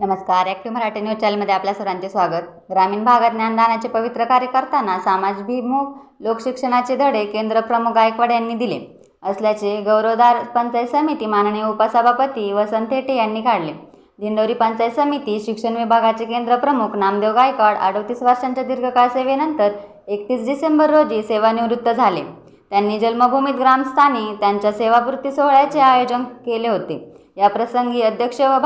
नमस्कार. Active Marathi news चॅनलमध्ये आपल्या सर्वांचे स्वागत. ग्रामीण भागात ज्ञानदानाचे पवित्र कार्य करताना समाजभिमुख लोकशिक्षणाचे धडे केंद्र प्रमुख गायकवाड यांनी दिले असल्याचे गौरवदार पंचायत समिती माननीय उपसभापती वसंत थेटे यांनी काढले. दिंडोरी पंचायत समिती शिक्षण विभागाचे केंद्र प्रमुख नामदेव गायकवाड 38 वर्षांच्या दीर्घकाळ सेवेनंतर 31 डिसेंबर रोजी सेवानिवृत्त झाले. त्यांनी जन्मभूमीत ग्रामस्थानी त्यांच्या सेवापूर्ती सोहळ्याचे आयोजन केले होते. या प्रसंगी अध्यक्ष व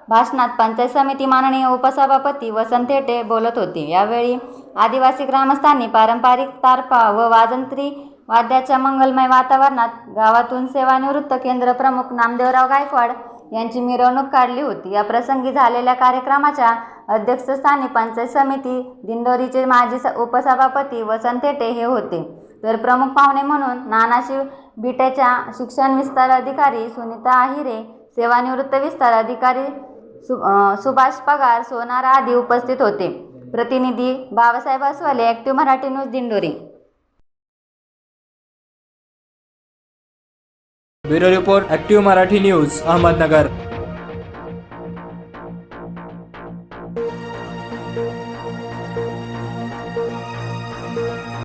भाषणात पंचायत समिती माननीय उपसभापती वसंत थेटे बोलत होते. यावेळी आदिवासी ग्रामस्थांनी पारंपरिक तारपा व वाजंत्री वाद्याच्या मंगलमय वातावरणात गावातून सेवानिवृत्त केंद्र प्रमुख नामदेवराव गायकवाड यांची मिरवणूक काढली होती. या प्रसंगी झालेल्या कार्यक्रमाच्या अध्यक्षस्थानी पंचायत समिती दिंडोरीचे माजी उपसभापती वसंत थेटे हे होते, तर प्रमुख पाहुणे म्हणून नानाशी बीटेच्या शिक्षण विस्तार अधिकारी सुनीता आहिरे, सेवानिवृत्त विस्तार अधिकारी सुभाष पगार, सोनार आदी उपस्थित होते. प्रतिनिधी Babasaheb Aswale, active Marathi news, Dindori. Bureau report, active Marathi news, Ahmednagar.